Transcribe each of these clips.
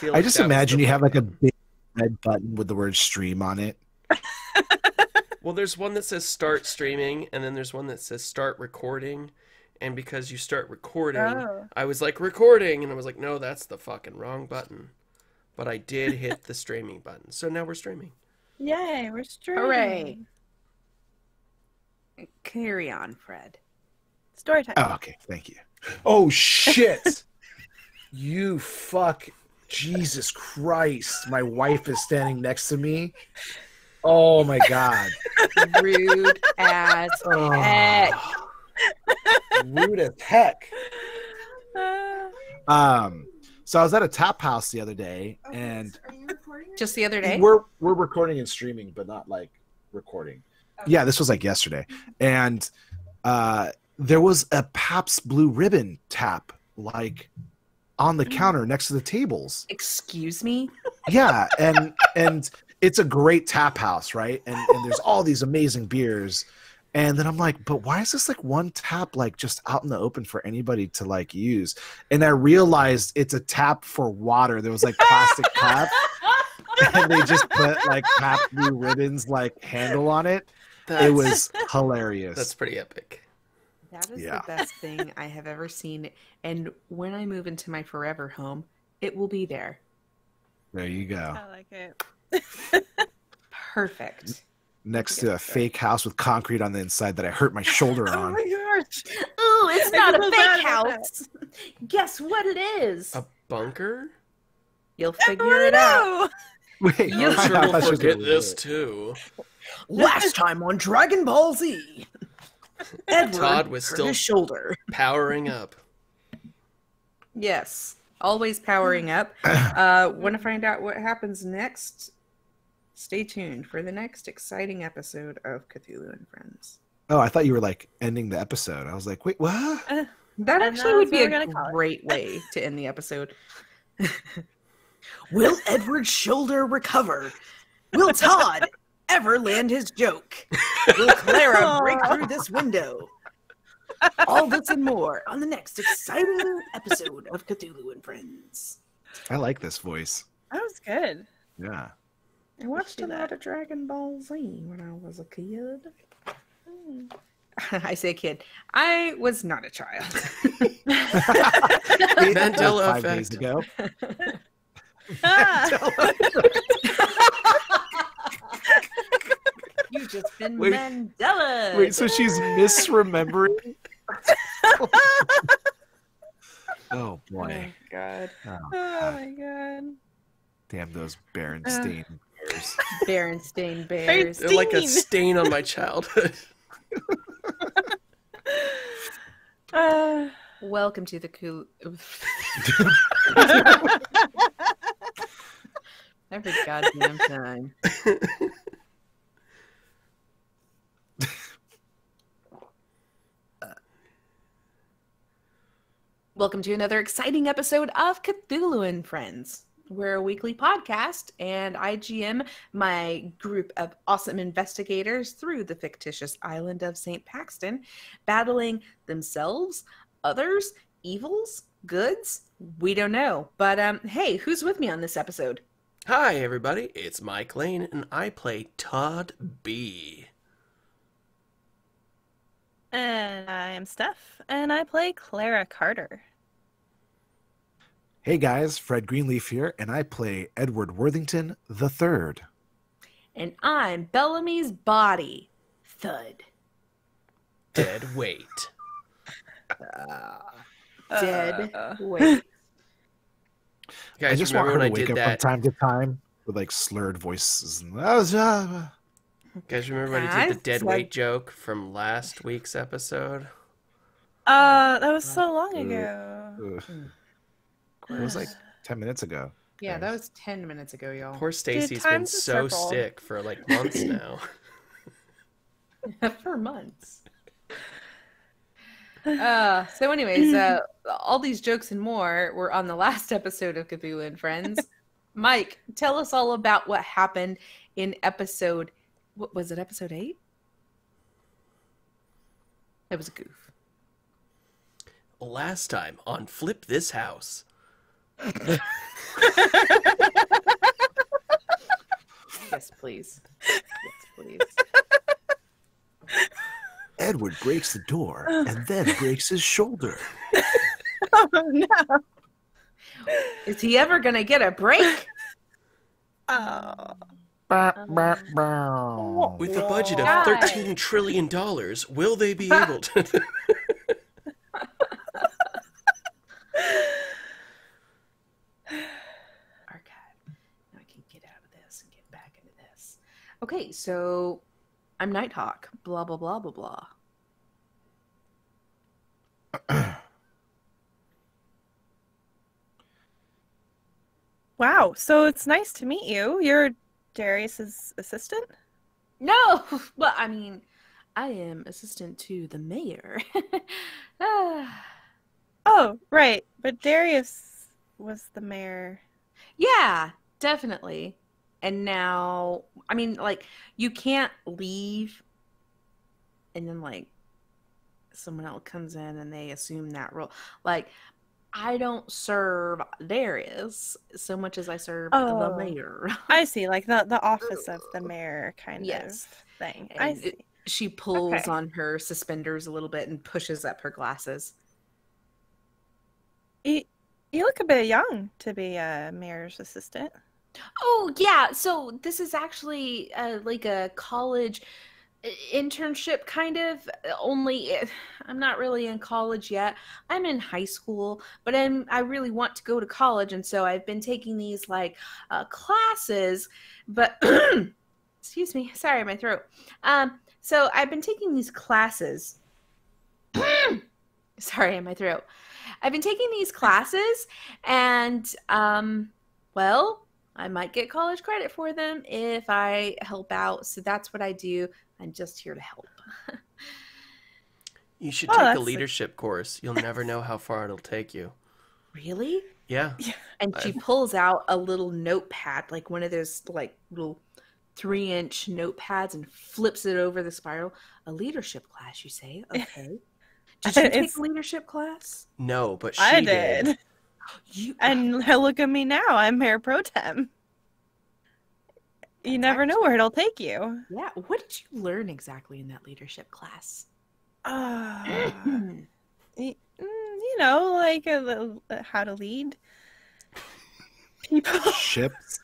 feel I like just that was imagine the you have like a plan. big red button with the word stream on it. Well, there's one that says start streaming, and then there's one that says start recording. And because you start recording, Oh. I was like, recording, and I was like, no, that's the fucking wrong button. But I did hit the streaming button, so now we're streaming. Yay, we're streaming. Hooray. Carry on, Fred. Story time. Oh, okay, thank you. Oh shit! You fuck! Jesus Christ! My wife is standing next to me. Oh my god! Rude as Oh. heck. Rude as heck. Uh, So I was at a tap house the other day, and Are you recording? Just the other day? we're recording and streaming, but not like recording. Yeah, this was like yesterday, and there was a Pabst Blue Ribbon tap like on the counter next to the tables. Excuse me? Yeah, and it's a great tap house, right? And there's all these amazing beers. And then I'm like, but why is this like one tap like just out in the open for anybody to like use? And I realized it's a tap for water. There was like plastic tap, and they just put like Pabst Blue Ribbon's like handle on it. It was hilarious. That's pretty epic. That is Yeah. the best thing I have ever seen. And when I move into my forever home, it will be there. There you go. I like it. Perfect. Next to a fake house with concrete on the inside that I hurt my shoulder Oh on. my gosh. Ooh, it's I not a feel bad fake about house. Guess what it is? A bunker? You'll figure it out. Wait, I'm sure I we'll thought she was forget gonna this do it. too. Last time on Dragon Ball Z, Edward Todd was hurt still his shoulder. powering up. Yes, always powering up. Want to find out what happens next? Stay tuned for the next exciting episode of Cthulhu and Friends. Oh, I thought you were like ending the episode. I was like, wait, what? That And actually would that's be what a we're gonna call it. great way to end the episode. Will Edward's shoulder recover? Will Todd ever land his joke? Will Clara break through this window? All this and more on the next exciting episode of Cthulhu and Friends. I like this voice. That was good. Yeah. I watched a do lot that. of Dragon Ball Z when I was a kid. I say kid. I was not a child. Mandela 5 days effect. ago. Ah, You've just been Wait. Mandela. Wait, so she's misremembering? Oh boy. God. Oh, oh God. my god. Damn those Berenstain bears. Berenstain Bears. They're like a Steen. stain on my childhood. Welcome to the cool. Every goddamn time. Welcome to another exciting episode of Cthulhu and Friends. We're a weekly podcast, and I GM my group of awesome investigators through the fictitious island of St. Paxton, battling themselves, others, evils, goods. We don't know. But hey, who's with me on this episode? Hi, everybody. It's Mike Lane, and I play Todd B. And I'm Steph, and I play Clara Carter. Hey guys, Fred Greenleaf here, and I play Edward Worthington III. And I'm Bellamy's body. Thud. Dead weight. Dead weight. Guys, I just want remember her when to I wake did up that? from time to time with like slurred voices. And, Guys, remember when I did the dead weight joke from last week's episode? That was so long ago. It was like 10 minutes ago. Yeah, that was 10 minutes ago, y'all. Poor Stacy's been time's a so circle. sick for like months now. For months. So anyways, all these jokes and more were on the last episode of Cthulhu and Friends. Mike, tell us all about what happened in episode... What was it, episode 8? It was a goof. Last time on Flip This House. please. Yes, please. Edward breaks the door and then breaks his shoulder. Oh no. Is he ever gonna get a break? Oh. With a budget of Guys. $13 trillion, will they be able to? Archive. Now I can get out of this and get back into this. Okay, so I'm Nighthawk. Blah blah blah blah blah. Wow. So it's nice to meet you. You're Darius's assistant? No, well, I mean, I am assistant to the mayor. Ah. Oh, right. But Darius was the mayor. Yeah, definitely. And now, I mean, like, you can't leave and then, like, someone else comes in and they assume that role. Like, I don't serve Darius so much as I serve the Oh. mayor. I see, like the office of the mayor kind Yes. of thing. I And see. she pulls Okay. on her suspenders a little bit and pushes up her glasses. You look a bit young to be a mayor's assistant. Oh, yeah. So this is actually like a college internship kind of, only I'm not really in college yet. I'm in high school, but I really want to go to college, and so I've been taking these like classes, but excuse me, sorry, my throat. So I've been taking these classes. Sorry, my throat. I've been taking these classes, and well, I might get college credit for them if I help out. So that's what I do. I'm just here to help. You should Oh, take a that's leadership course. You'll never know how far it'll take you. Really? Yeah. And she pulls out a little notepad, like one of those like little 3-inch notepads, and flips it over the spiral. A leadership class, you say? Okay. Did you take It's- a leadership class? No, but she I did. did. You And look at me now. I'm mayor pro tem. You never know where it'll take you. Yeah. What did you learn exactly in that leadership class? You know, like how to lead people. Ships.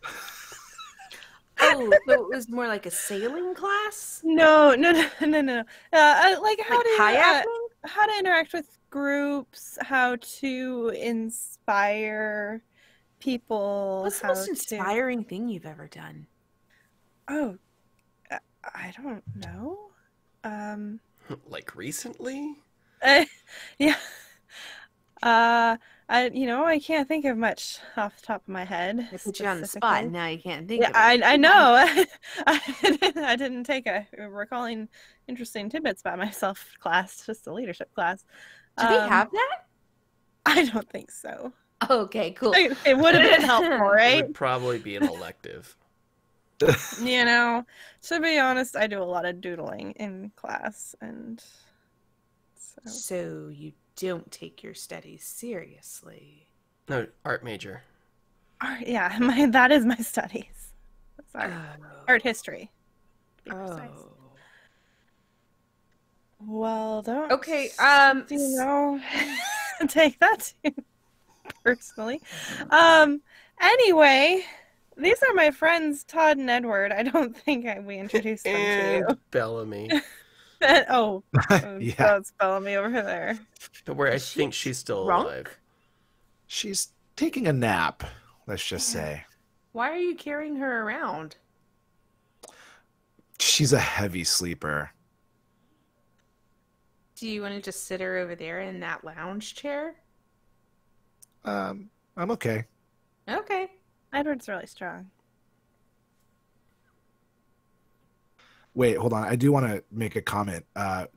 Oh, so it was more like a sailing class? No. Like Like kayaking? how to interact with groups, how to inspire people. What's the how most to- inspiring thing you've ever done? Oh, I don't know. Like recently? Yeah. I can't think of much off the top of my head. I put you on the spot, specifically. and now you can't think Yeah, of it. I know. I didn't take a recalling interesting tidbits about myself class, just a leadership class. Do they have that? I don't think so. Okay, cool. It would have been helpful, It right? would probably be an elective. You know, to be honest, I do a lot of doodling in class, and so So you don't take your studies seriously. No, art major. yeah, that is my studies. That's art history. To be precise. Oh. Well, don't. Okay, you know, take that too personally. Anyway, these are my friends Todd and Edward. I don't think we introduced them to And you. Bellamy. Oh, Yeah. that's Bellamy over there. Don't worry, I Is she think she's still drunk? alive. She's taking a nap, let's just say. Why are you carrying her around? She's a heavy sleeper. Do you want to just sit her over there in that lounge chair? I'm okay. Okay. Edward's really strong. Wait, hold on. I do want to make a comment. I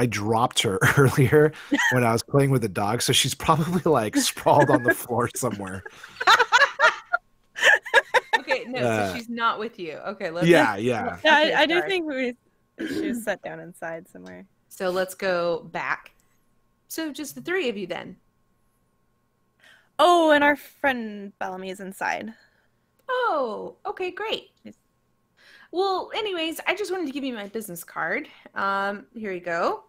dropped her earlier when I was playing with the dog, so she's probably like sprawled on the floor somewhere. Okay, no, so she's not with you. Okay, let's Yeah. Yeah, Okay, I do sorry. think she was set down inside somewhere. So let's go back. So just the three of you then. Oh, and our friend Bellamy is inside. Oh, okay, great. Well, anyways, I just wanted to give you my business card. Here you go.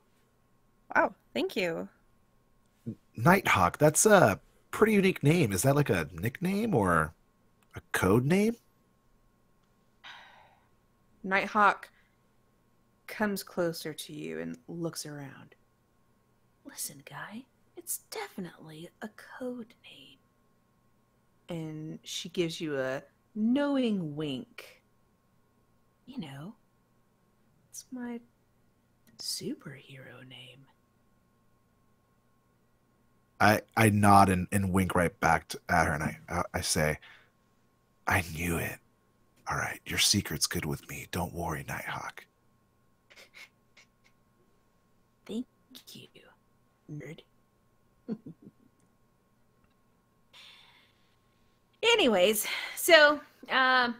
Wow, thank you. Nighthawk, that's a pretty unique name. Is that like a nickname or a code name? Nighthawk comes closer to you and looks around. Listen, guy, it's definitely a code name. And she gives you a knowing wink. You know, it's my superhero name. I nod and wink right back at her, and I say, I knew it. All right, your secret's good with me. Don't worry, Nighthawk. Thank you, nerd. Anyways, so if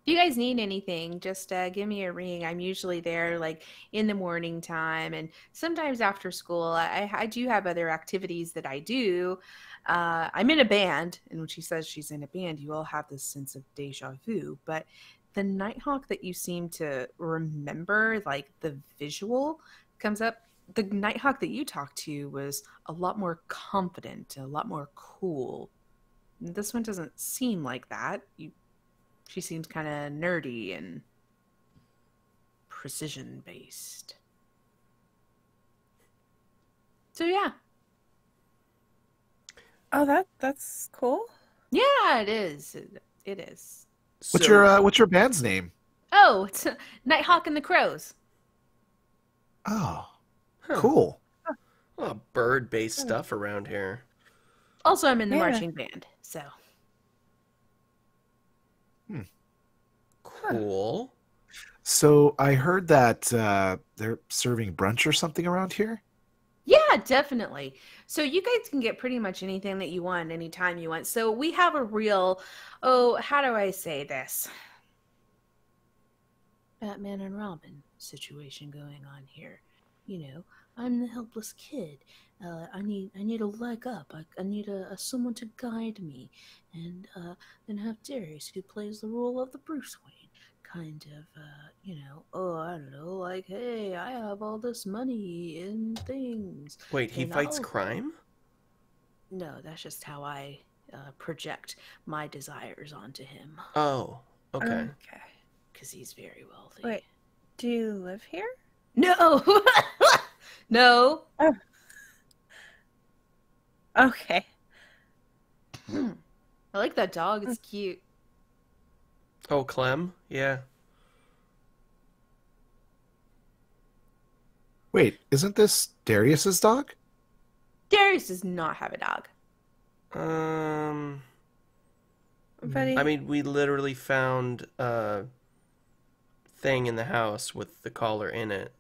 you guys need anything, just give me a ring. I'm usually there like in the morning time, and sometimes after school. I do have other activities that I do. I'm in a band, and when she says she's in a band, you all have this sense of deja vu. But the Nighthawk that you seem to remember, like the visual comes up. The Nighthawk that you talked to was a lot more confident, a lot more cool. This one doesn't seem like that. She seems kind of nerdy and precision based. So yeah. Oh, that's cool. Yeah, it is. It is. What's So- your band's name? Oh, it's Nighthawk and the Crows. Oh, Huh. cool. Oh, bird-based stuff around here. Also, I'm in the Yeah. marching band, so. Cool. So I heard that they're serving brunch or something around here. Yeah, definitely. So you guys can get pretty much anything that you want anytime you want. So we have a real, how do I say this? Batman and Robin situation going on here. You know, I'm the helpless kid. I need a leg up. I need someone to guide me, and then have Darius who plays the role of the Bruce Wayne. Kind of, I don't know, like, hey, I have all this money and things. Wait, he And fights I'll- crime? No, that's just how I project my desires onto him, Oh, okay. Okay. because he's very wealthy. Wait, do you live here? No! No! Okay. I like that dog, it's cute. Oh, Clem? Yeah. Wait, isn't this Darius's dog? Darius does not have a dog. Buddy. I mean, we literally found a thing in the house with the collar in it.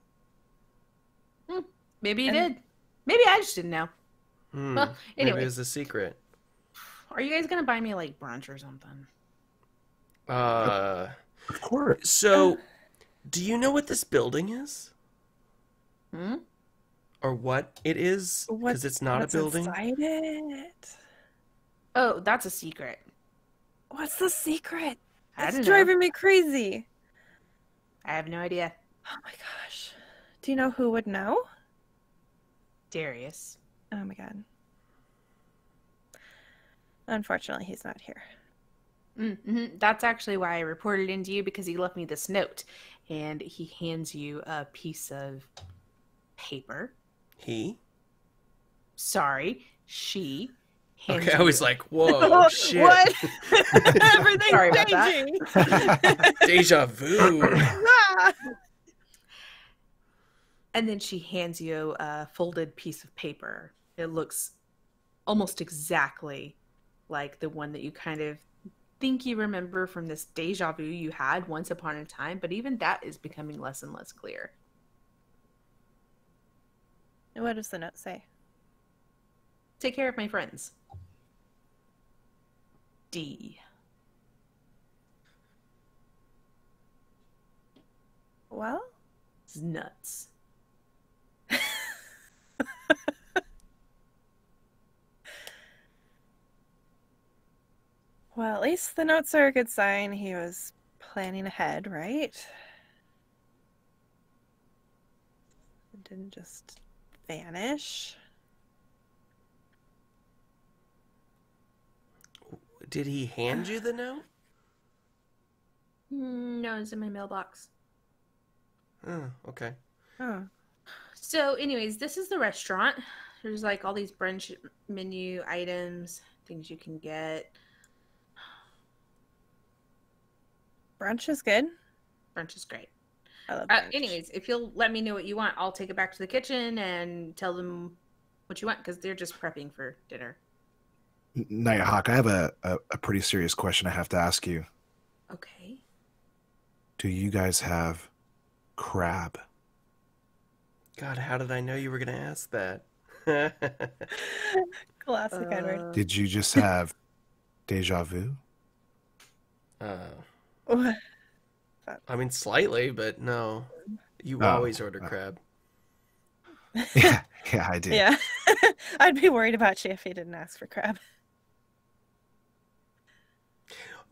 Maybe he And- did. Maybe I just didn't know. Well, Maybe anyway. it was a secret. Are you guys gonna buy me like brunch or something? Of course. So, do you know what this building is? Hmm? Or what it is? Because it's not a what's building. inside it? Oh, that's a secret. What's the secret? I It's don't know. driving me crazy. I have no idea. Oh my gosh. Do you know who would know? Darius. Oh my god. Unfortunately, he's not here. Mm-hmm. That's actually why I reported into you, because he left me this note, and he hands you a piece of paper. He? Sorry, she. Hands Okay, I you- was like, whoa, shit. What? Everything's Sorry about that. changing. Deja vu. Ah! And then she hands you a folded piece of paper. It looks almost exactly like the one that you kind of think you remember from this deja vu you had once upon a time, but even that is becoming less and less clear. What does the note say? Take care of my friends. D. Well, It's nuts. well, at least the notes are a good sign. He was planning ahead, right? It didn't just vanish. Did he hand you the note? No, it's in my mailbox. Oh, okay. Oh. So, anyways, this is the restaurant. There's like all these brunch menu items, things you can get. Brunch is good. Brunch is great. I love brunch. Anyways, if you'll let me know what you want, I'll take it back to the kitchen and tell them what you want because they're just prepping for dinner. Nighthawk, I have a pretty serious question I have to ask you. Okay. Do you guys have crab? God, how did I know you were going to ask that? Classic Edward. Did you just have deja vu? What? I mean, slightly, but no. You always order crab. Yeah, I did. Yeah. I'd be worried about you if he didn't ask for crab.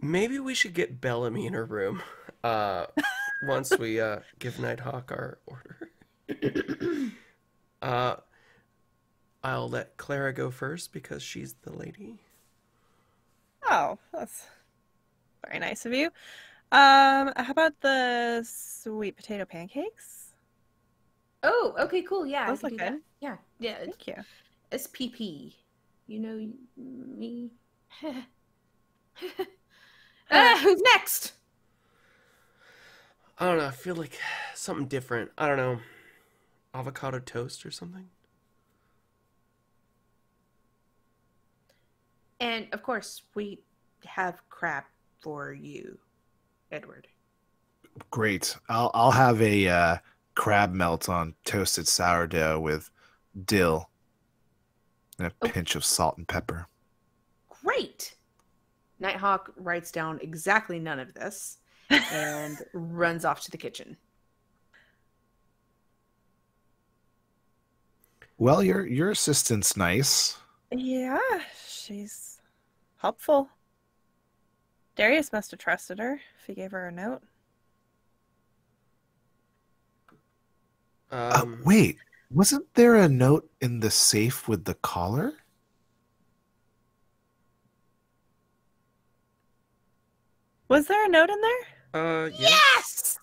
Maybe we should get Bellamy in her room once we give Nighthawk our order. I'll let Clara go first because she's the lady. Oh, that's very nice of you. How about the sweet potato pancakes? Oh, okay, cool. Yeah, Those I can look do that. good. Yeah. Thank you. SPP. You know me. Who's next? I don't know. I feel like something different. I don't know. Avocado toast or something? And of course, we have crab for you, Edward. Great. I'll have a crab melt on toasted sourdough with dill and a pinch of salt and pepper. Great. Nighthawk writes down exactly none of this and runs off to the kitchen. Well, your assistant's nice. Yeah, she's helpful. Darius must have trusted her if he gave her a note. Wait, wasn't there a note in the safe with the collar? Was there a note in there? Yes!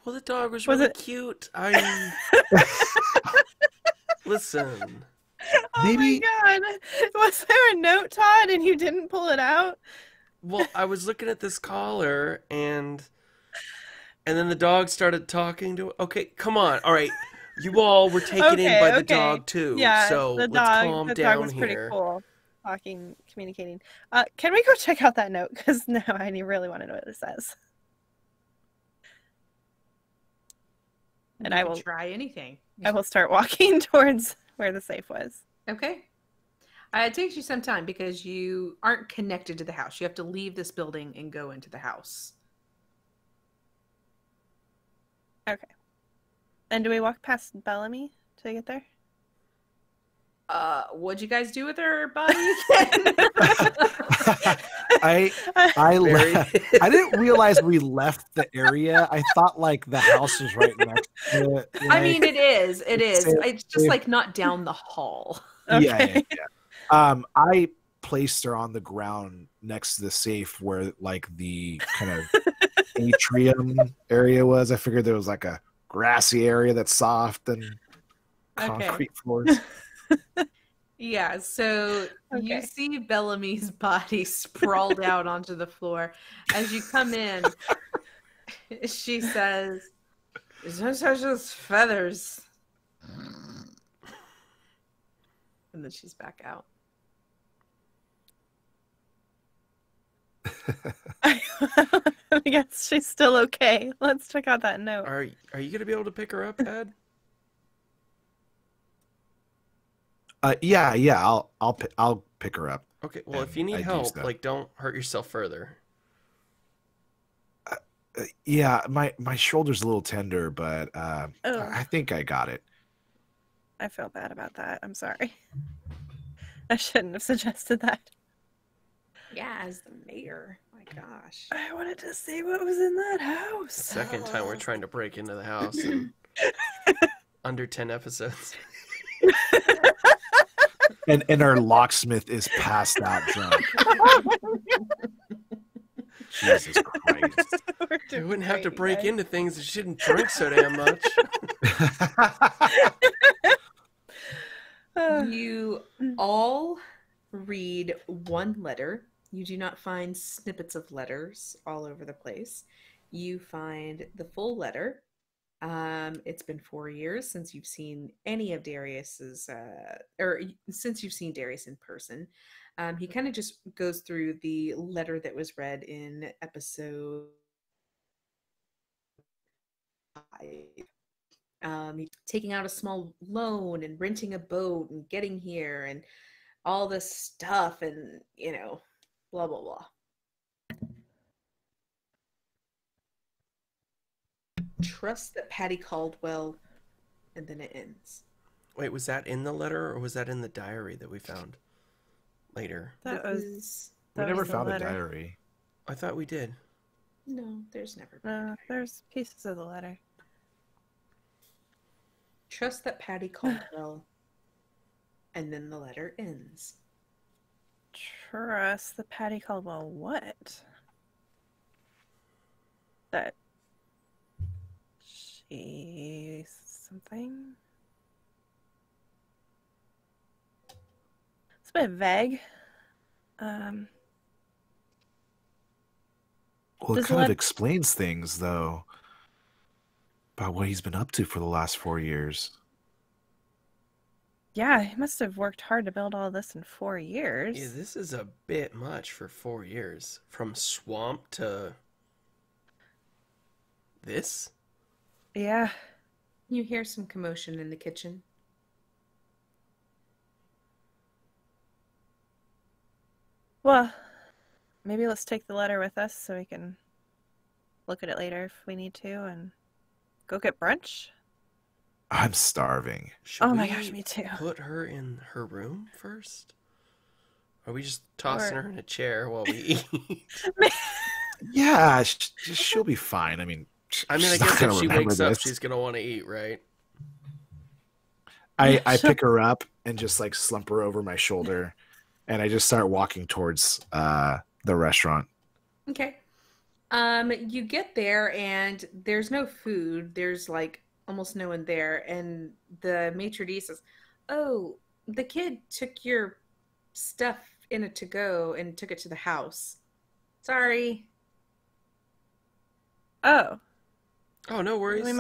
Well, the dog was Was really it- cute. Listen. Oh Maybe- my god. Was there a note, Todd, and you didn't pull it out? Well, I was looking at this collar, and then the dog started talking to. Okay, come on. All right, you all were taken in by the dog too. Yeah, so the let's dog, calm the down dog was pretty here. cool. Talking, communicating. Can we go check out that note? Because now I really want to know what it says. And You I can will try anything. I will start walking towards where the safe was. Okay. It takes you some time because you aren't connected to the house. You have to leave this building and go into the house. Okay. And do we walk past Bellamy to get there? What'd you guys do with her body again? I I didn't realize we left the area. I thought like the house was right next to it. I mean, it is. It is. Safe- It's just like not down the hall. Yeah. I placed her on the ground next to the safe where like the kind of atrium area was. I figured there was like a grassy area that's soft and concrete floors. Yeah, so you Okay. see Bellamy's body sprawled out onto the floor. As you come in, she says, "Is there such as feathers?" And then she's back out. I guess she's still okay. Let's check out that note. Are you gonna be able to pick her up, Ed? Yeah. I'll pick her up. Okay. Well, if you And need I'd use help, that. like, don't hurt yourself further. Yeah, my shoulder's a little tender, but Oh. I think I got it. I feel bad about that. I'm sorry. I shouldn't have suggested that. Yeah, as the mayor. My gosh. I wanted to see what was in that house. Second time we're trying to break into the house in under 10 episodes. And our locksmith is passed out drunk. Jesus Christ. You wouldn't have to break into things that shouldn't drink so damn much. You all read one letter. You do not find snippets of letters all over the place. You find the full letter. It's been 4 years since you've seen any of Darius's, or since you've seen Darius in person. He kind of just goes through the letter that was read in episode 5. Taking out a small loan and renting a boat and getting here and all this stuff and, blah, blah, blah. Trust that Patty Caldwell, and then it ends. Wait, was that in the letter or was that in the diary that we found later? We never found a diary. I thought we did. No, there's never been a diary. There's pieces of the letter. Trust that Patty Caldwell, and then the letter ends. Trust the Patty Caldwell what? That she something? It's a bit vague. Well, it Does kind of explains things, though, about what he's been up to for the last 4 years. Yeah, he must have worked hard to build all this in 4 years. Yeah, this is a bit much for 4 years. From swamp to this? Yeah. You hear some commotion in the kitchen. Well, maybe let's take the letter with us so we can look at it later if we need to and go get brunch. I'm starving. Should Oh my we gosh, me too. Put her in her room first? Or are we just tossing her in a chair while we eat? Yeah, she'll be fine. I mean, I she's guess not gonna if she remember wakes up, this. she's going to want to eat, right? I pick her up and just like slump her over my shoulder, and I just start walking towards the restaurant. Okay. You get there and there's no food. There's like almost no one there. And the maitre d' says, "Oh, the kid took your stuff in a to-go and took it to the house. Sorry." Oh. Oh, no worries. We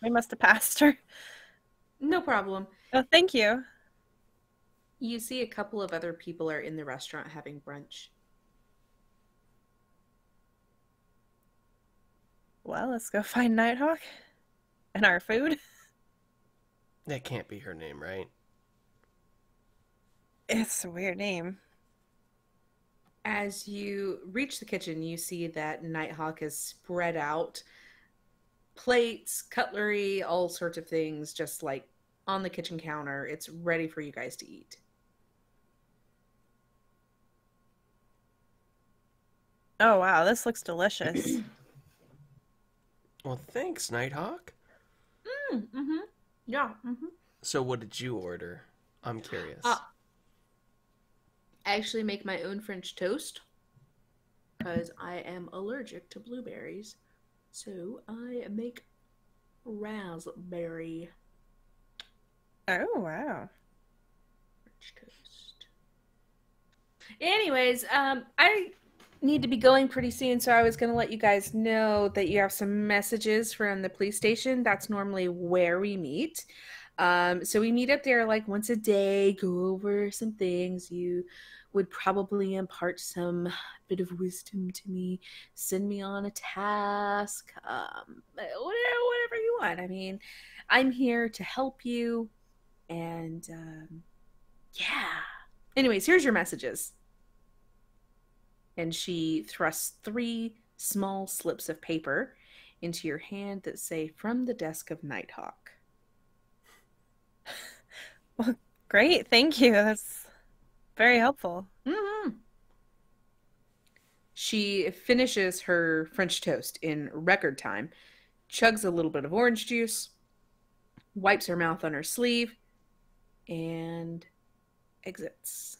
must have passed her. No problem. Oh, thank you. You see a couple of other people are in the restaurant having brunch. Well, let's go find Nighthawk and our food. That can't be her name, right? It's a weird name. As you reach the kitchen, you see that Nighthawk has spread out plates, cutlery, all sorts of things, just like on the kitchen counter. It's ready for you guys to eat. Oh, wow, this looks delicious. Well, thanks, Nighthawk. Mm-hmm. Yeah. Mm-hmm. So what did you order? I'm curious. I actually make my own French toast because I am allergic to blueberries. So I make raspberry Oh, wow. French toast. Anyways, I need to be going pretty soon, so I was going to let you guys know that you have some messages from the police station. That's normally where we meet. So we meet up there like once a day, go over some things. You would probably impart some bit of wisdom to me, send me on a task, whatever you want. I mean, I'm here to help you, and yeah. Anyways, here's your messages. And she thrusts 3 small slips of paper into your hand that say, "From the desk of Nighthawk." Well, great. Thank you. That's very helpful. Mm-hmm. She finishes her French toast in record time, chugs a little bit of orange juice, wipes her mouth on her sleeve, and exits.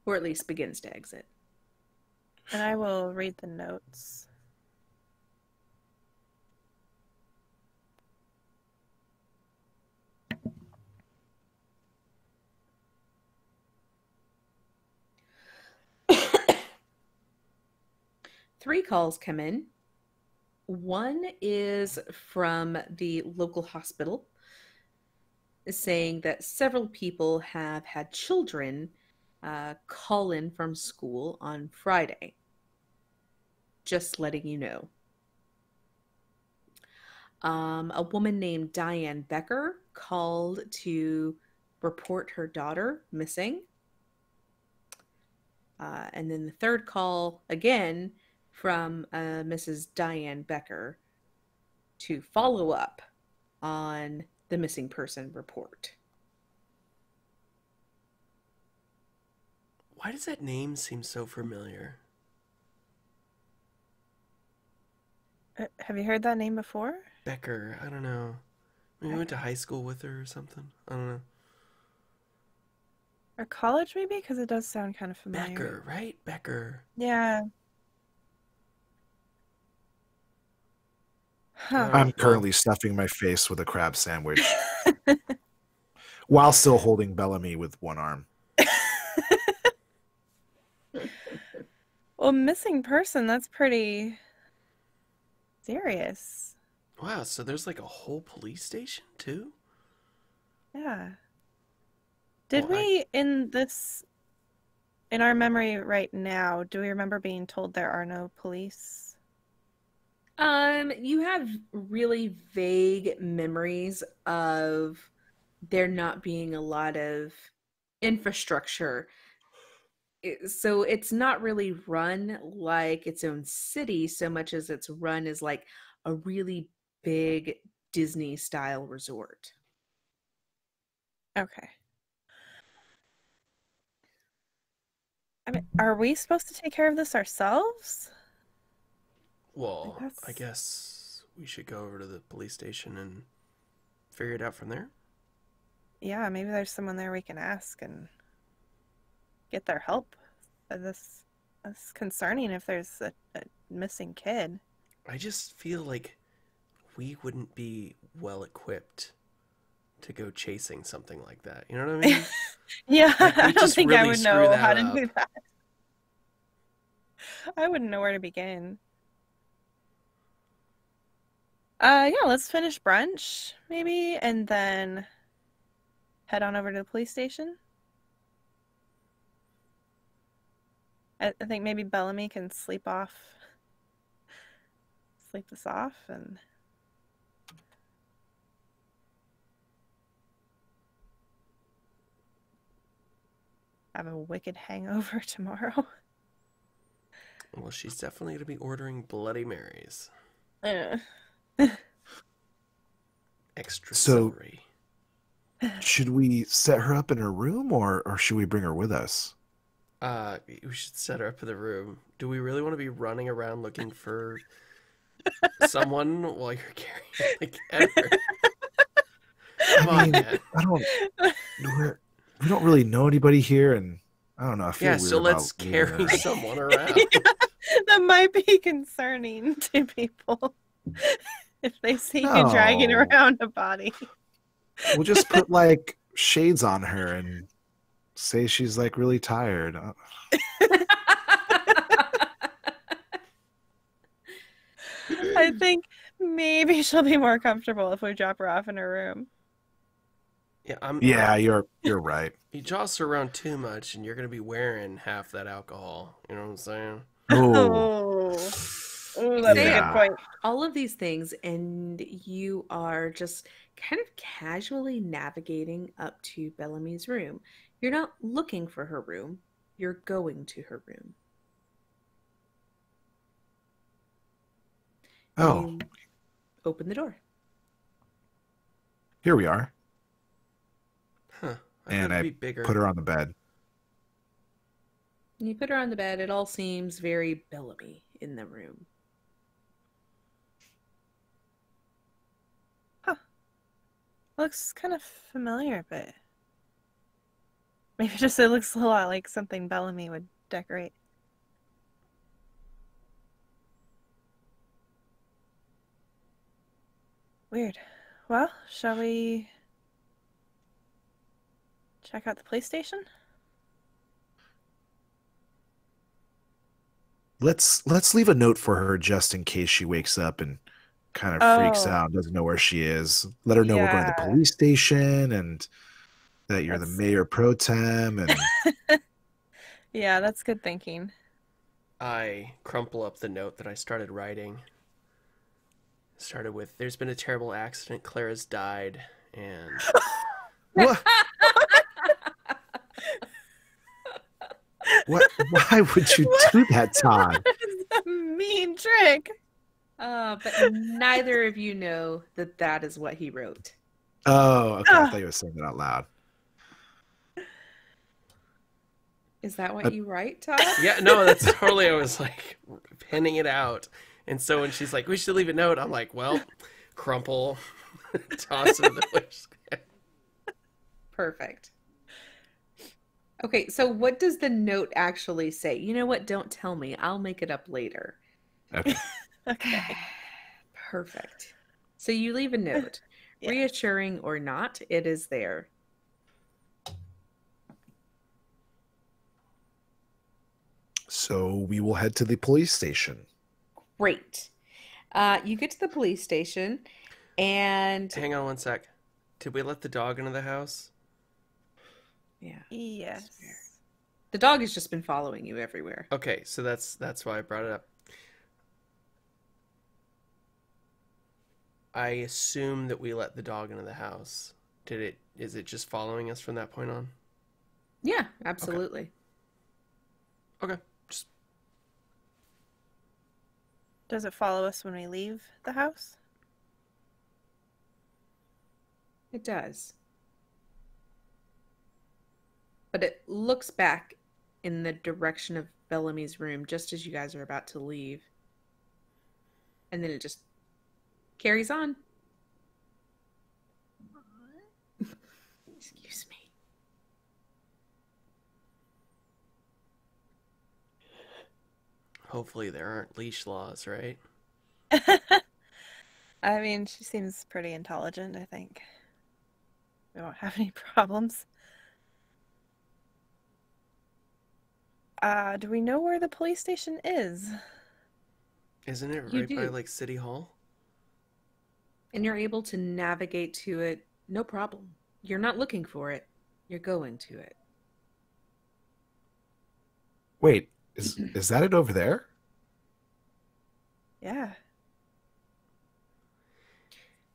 Or at least begins to exit. And I will read the notes. Three calls come in. One is from the local hospital saying that several people have had children call in from school on Friday. Just letting you know. A woman named Diane Becker called to report her daughter missing. And then the third call, again, from Mrs. Diane Becker to follow up on the missing person report. Why does that name seem so familiar? Have you heard that name before? Becker, I don't know. Maybe we went to high school with her or something. I don't know. Or college, maybe? Because it does sound kind of familiar. Becker, right? Becker. Yeah. Huh. I'm currently stuffing my face with a crab sandwich while still holding Bellamy with one arm. Well, missing person, that's pretty serious. Wow, so there's like a whole police station too? Yeah. Did Well, we, in our memory right now, do we remember being told there are no police? You have really vague memories of there not being a lot of infrastructure. So it's not really run like its own city so much as it's run as like a really big Disney style resort. Okay. I mean, are we supposed to take care of this ourselves? Well, That's- I guess we should go over to the police station and figure it out from there. Yeah, maybe there's someone there we can ask and get their help. That's concerning if there's a missing kid. I just feel like we wouldn't be well equipped to go chasing something like that. You know what I mean? Yeah, Like, we I don't just think I really would screw know that how to up. do that. I wouldn't know where to begin. Yeah, let's finish brunch, maybe, and then head on over to the police station. I think maybe Bellamy can sleep this off, and have a wicked hangover tomorrow. Well, she's definitely going to be ordering Bloody Marys. Extra So- celery. Should we set her up in her room or should we bring her with us? We should set her up in the room. Do we really want to be running around looking for someone while you're carrying the cat? Come on, man. We don't really know anybody here, and I don't know. I feel Yeah, weird so let's about leaving carry her. someone around. That might be concerning to people if they see you dragging No. around a body. We'll just put like shades on her and say she's like really tired. I think maybe she'll be more comfortable if we drop her off in her room. Yeah, you're right. You jostle around too much, and you're gonna be wearing half that alcohol. You know what I'm saying? Oh, Oh, that's a Yeah. good point. All of these things, and you are just kind of casually navigating up to Bellamy's room. You're not looking for her room, you're going to her room. oh, You open the door. here we are. Huh. And thought it'd I be bigger. Put her on the bed. You put her on the bed. It all seems very Bellamy in the room. Huh. Looks kind of familiar, but maybe just it looks a lot like something Bellamy would decorate. Weird. Well, shall we check out the police station? Let's leave a note for her just in case she wakes up and kind of freaks Oh, out, doesn't know where she is. Let her know we're going to the yeah. police station and that you're the That's mayor pro tem. And yeah, that's good thinking. I crumple up the note that I started writing. Started with, "There's been a terrible accident. Clara's died." And what? What? Why would you do that, Todd? That's a mean trick. But neither of you know that that is what he wrote. Oh, okay. I thought you were saying that out loud. Is that what you write, Todd? yeah, no, that's totally, I was like penning it out. And so when she's like, "We should leave a note," I'm like, well, crumple, toss it in the wish. Perfect. Okay, so what does the note actually say? You know what? Don't tell me. I'll make it up later. Okay. Okay. Perfect. So you leave a note. Yeah. Reassuring or not, it is there. So we will head to the police station. Great. You get to the police station and Hang on one sec. Did we let the dog into the house? yeah, Yes. the dog has just been following you everywhere. Okay, so that's why I brought it up. I assume that we let the dog into the house. Is it just following us from that point on? Yeah, absolutely. Okay. Just Does it follow us when we leave the house? It does. But it looks back in the direction of Bellamy's room just as you guys are about to leave. And then it just carries on. Excuse me. hopefully there aren't leash laws, right? I mean, she seems pretty intelligent, I think. We won't have any problems. Do we know where the police station is? Isn't it You right by do. like City Hall? And you're able to navigate to it, no problem. You're not looking for it. You're going to it. Wait, is that it over there? Yeah.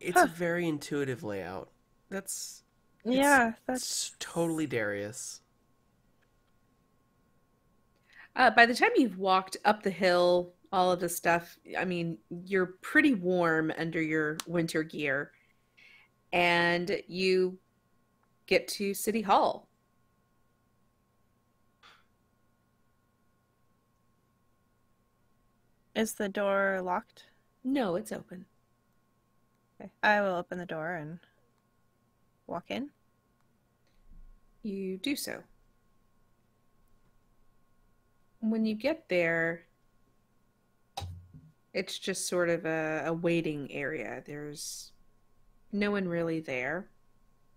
It's a Huh. very intuitive layout. That's Yeah, it's totally Darius. By the time you've walked up the hill, all of this stuff, I mean, you're pretty warm under your winter gear. And you get to City Hall. Is the door locked? No, it's open. Okay. I will open the door and walk in. You do so. When you get there, it's just sort of a waiting area. There's no one really there.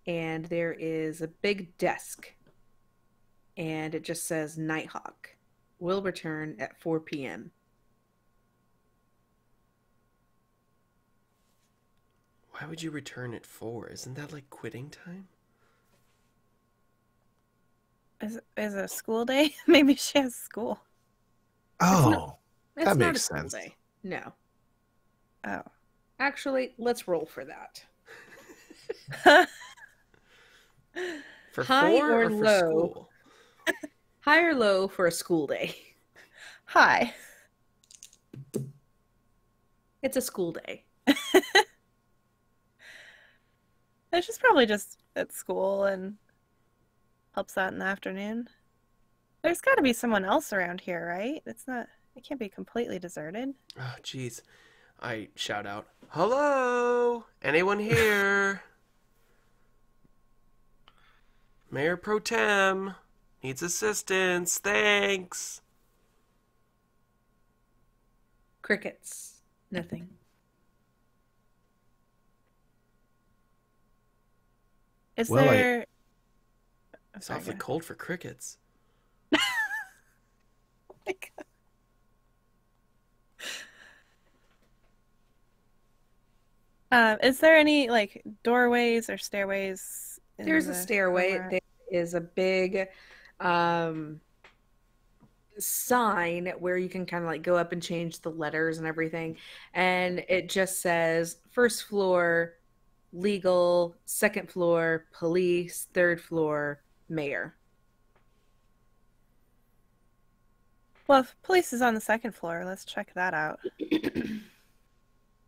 And there is a big desk. And it just says Nighthawk. Will return at 4 p.m. Why would you return at 4? Isn't that like quitting time? Is it a school day? Maybe she has school. Oh, It's that not makes a school sense. day. No. Oh. Actually, let's roll for that. For High 4 or or for low? school? High or low for a school day? Hi. It's a school day. She's probably just at school and helps out in the afternoon. There's got to be someone else around here, right? It can't be completely deserted. Oh, jeez. I shout out, "Hello? Anyone here? Mayor Pro Tem needs assistance. Thanks." Crickets. Nothing. Is Well, there... Oh, It's sorry, awfully go cold for crickets. ahead. Is there any like doorways or stairways? There's a stairway. around? There is a big sign where you can kind of like go up and change the letters and everything. And it just says first floor, legal, second floor, police, third floor, mayor. Well, if police is on the second floor, let's check that out.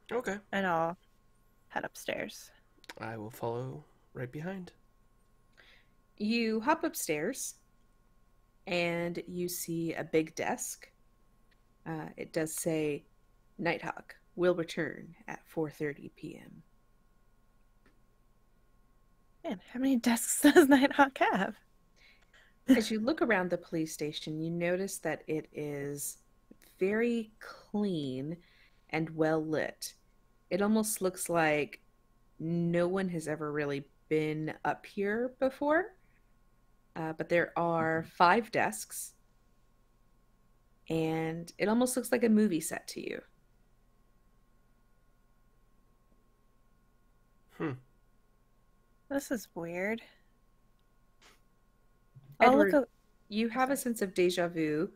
Okay. And I'll head upstairs. I will follow right behind. You hop upstairs and you see a big desk. It does say Nighthawk will return at 4:30 p.m. Man, how many desks does Nighthawk have? As you look around the police station, you notice that it is very clean and well lit. It almost looks like no one has ever really been up here before. But there are 5 desks, and it almost looks like a movie set to you. This is weird. Edward, you have a sense of deja vu,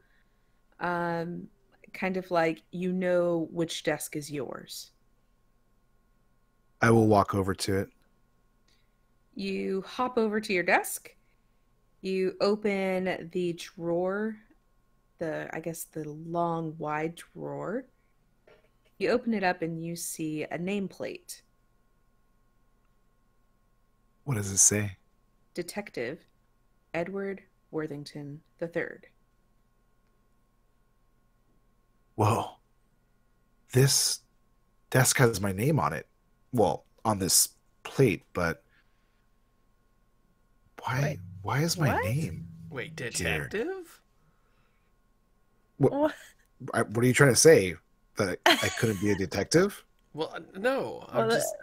kind of like you know which desk is yours. I will walk over to it. You hop over to your desk. You open the drawer, I guess the long, wide drawer. You open it up and you see a nameplate. What does it say? Detective Edward Worthington III. Whoa. This desk has my name on it. Well, on this plate, but why is my What? name? Wait, detective? What? What are you trying to say? That I couldn't be a detective? Well, no. I'm Well, just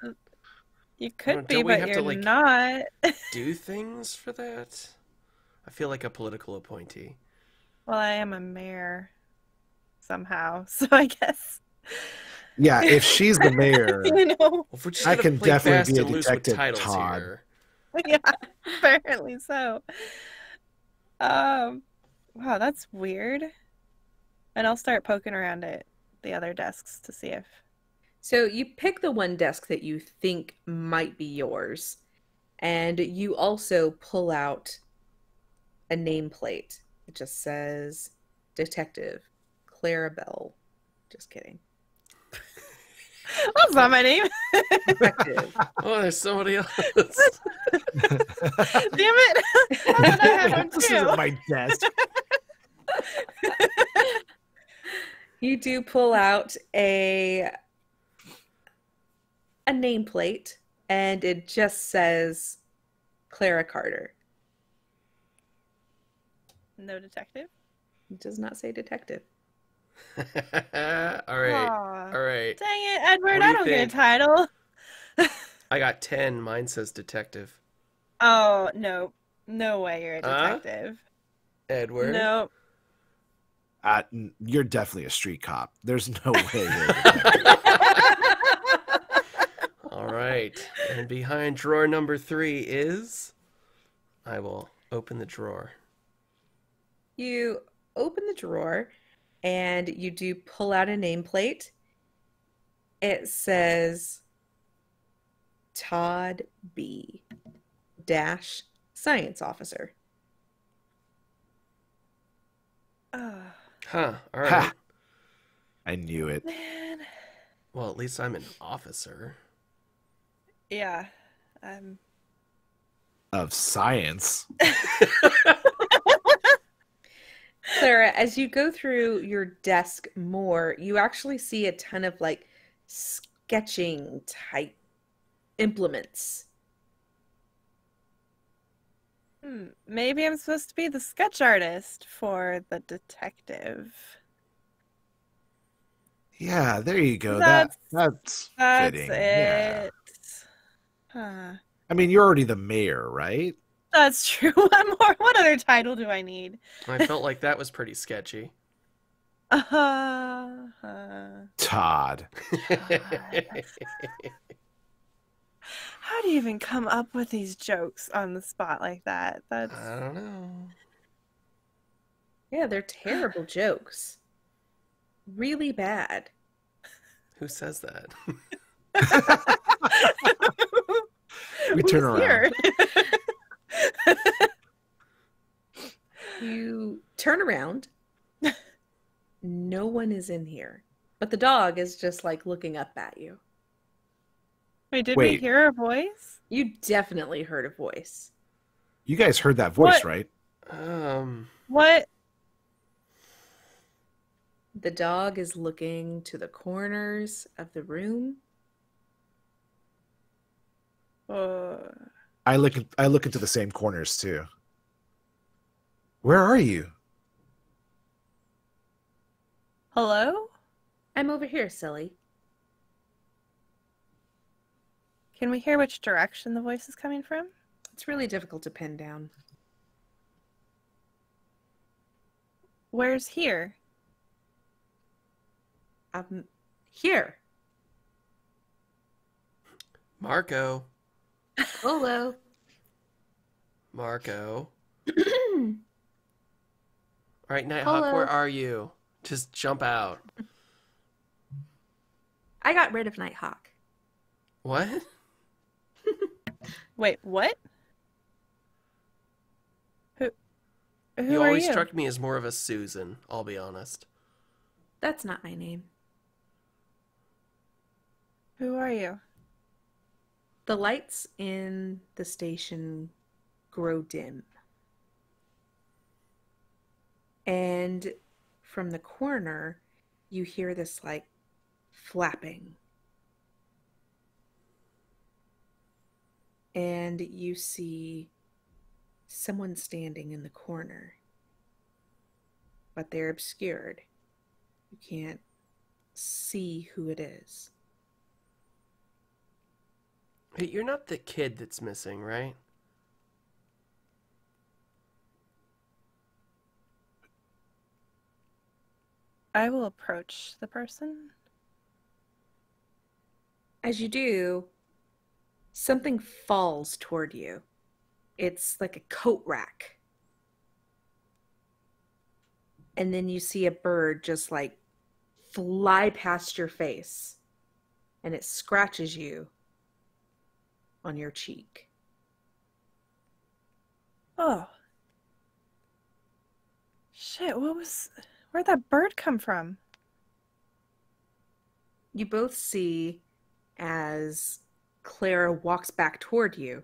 you could be, don't we but have to, you're like, not. do things for that. I feel like a political appointee. Well, I am a mayor somehow, so I guess. Yeah, if she's the mayor, You know, Well, if we're just I gonna can play definitely fast be a and loose with detective, titles Todd. here. yeah, apparently so. Wow, that's weird. And I'll start poking around at the other desks to see if. So you pick the one desk that you think might be yours, and you also pull out a nameplate. It just says Detective Clara Bell. Just kidding. That's not my name. Detective. Oh, there's somebody else. Damn it! How did I have one This too? isn't my desk. You do pull out a nameplate, and it just says Clara Carter. No detective. It does not say detective. All right. Aw. All right. Dang it, Edward! What do I you don't think? get a title. I got 10. Mine says detective. Oh no, no way you're a Huh? detective. Edward. No. You're definitely a street cop. There's no way you're a detective. All right. And behind drawer number 3 is... I will open the drawer. You open the drawer and you do pull out a nameplate. It says Todd B. Dash Science Officer. Oh, Huh. All right. Ha! I knew it. man. Well, at least I'm an officer. Yeah. Of science. as you go through your desk more, you actually see a ton of like sketching type implements. Maybe I'm supposed to be the sketch artist for the detective. Yeah, there you go. That's That's That's fitting. Yeah. it. Huh. I mean, you're already the mayor, right? That's true. What other title do I need? I felt like that was pretty sketchy. Uh, Todd. how do you even come up with these jokes on the spot like that? That's I don't know. Yeah, they're terrible jokes. Really bad. Who says that? We turn Who's around. here? You turn around. No one is in here. But the dog is just like looking up at you. Wait, did we Wait. hear a voice? You definitely heard a voice. You guys heard that voice, What? right? What? The dog is looking to the corners of the room. I look into the same corners too. Where are you? Hello? I'm over here, silly. Can we hear which direction the voice is coming from? It's really difficult to pin down. Where's here? Here. Marco. Hello. Marco. Right, Nighthawk, Hello. where are you? Just jump out. I got rid of Nighthawk. What? Wait, what? Who You are always you? struck me as more of a Susan, I'll be honest. That's not my name. Who are you? The lights in the station grow dim. And from the corner, you hear this like flapping. And you see someone standing in the corner. But they're obscured. You can't see who it is. Hey, you're not the kid that's missing, right? I will approach the person. As you do, something falls toward you. It's like a coat rack. And then you see a bird just like fly past your face. And it scratches you on your cheek. Oh. Shit, where'd that bird come from? You both see as Clara walks back toward you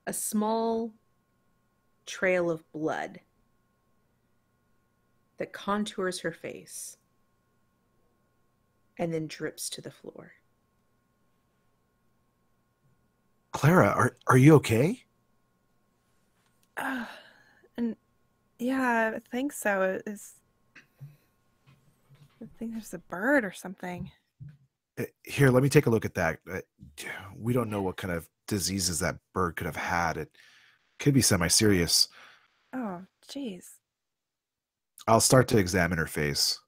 a small trail of blood that contours her face and then drips to the floor. Clara, are you okay? And yeah, I think so. I think there's a bird or something. Here, let me take a look at that. We don't know what kind of diseases that bird could have had. It could be semi-serious. Oh, jeez. I'll start to examine her face.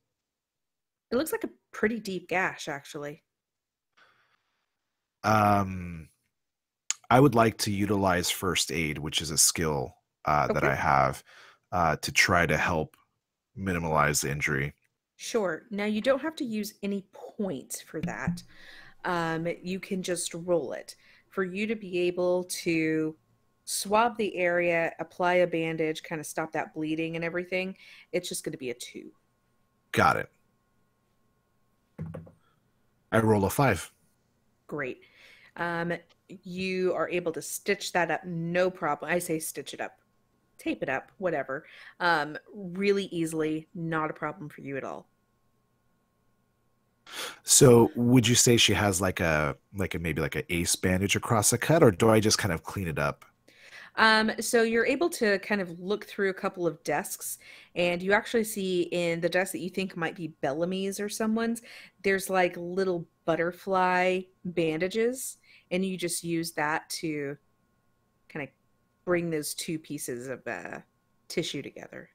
It looks like a pretty deep gash, actually. I would like to utilize first aid, which is a skill that Okay. I have, to try to help minimize the injury. Sure. Now, you don't have to use any points for that. You can just roll it. For you to be able to swab the area, apply a bandage, kind of stop that bleeding and everything, it's just going to be a 2. Got it. I roll a 5. Great. You are able to stitch that up, no problem. I say stitch it up. tape it up, whatever. Really easily, not a problem for you at all. So would you say she has like a maybe like an ace bandage across the cut, or do I just kind of clean it up? So you're able to kind of look through a couple of desks, and you actually see in the desk that you think might be Bellamy's or someone's, there's like little butterfly bandages, and you just use that to kind of bring those two pieces of tissue together.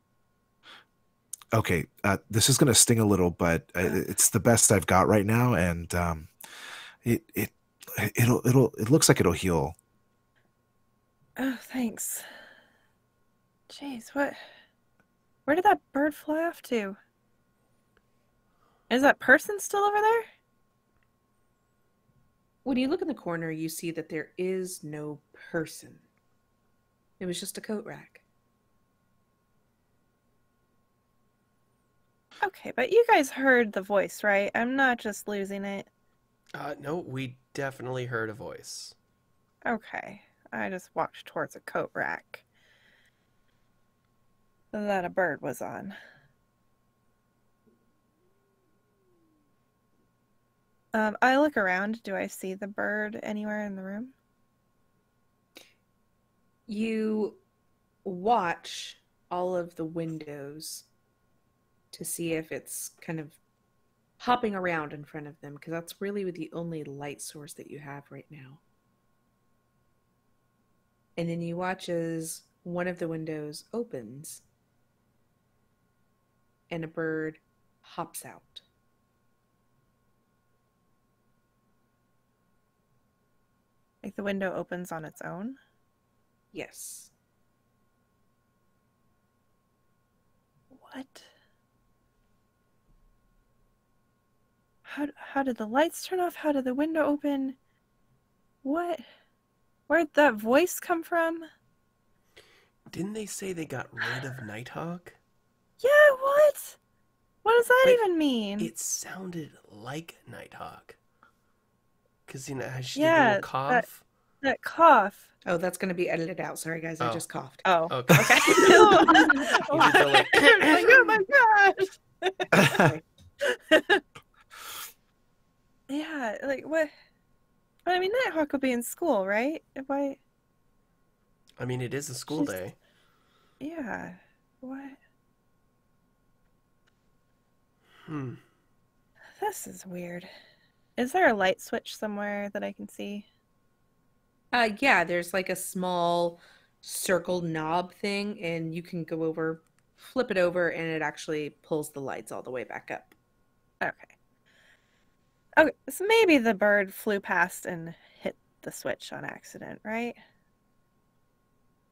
Okay, this is gonna sting a little, but it's the best I've got right now, and it it it looks like it'll heal. Oh, thanks. Jeez, what? Where did that bird fly off to? Is that person still over there? When you look in the corner, you see that there is no person. It was just a coat rack. Okay, but you guys heard the voice, right? I'm not just losing it. No, we definitely heard a voice. Okay, I just walked towards a coat rack that a bird was on. I look around. Do I see the bird anywhere in the room? You watch all of the windows to see if it's kind of hopping around in front of them, because that's really the only light source that you have right now. And then you watch as one of the windows opens and a bird hops out. Like the window opens on its own? Yes. What? How did the lights turn off? How did the window open? What? Where'd that voice come from? Didn't they say they got rid of Nighthawk? Yeah, what? What does that Wait, even mean? It sounded like Nighthawk. Because, you know, how she did Yeah, the little cough? that cough. Oh, that's going to be edited out. Sorry, guys. I Oh. just coughed. Oh, Okay. okay. You did the, like, Like, oh my gosh. Yeah, like what? But I mean, Nighthawk would be in school, right? Why? I mean, it is a school She's- day. Yeah. What? This is weird. Is there a light switch somewhere that I can see? Yeah, there's like a small circle knob thing, and you can go over, flip it over, and it actually pulls the lights all the way back up. Okay. Okay, so maybe the bird flew past and hit the switch on accident, right?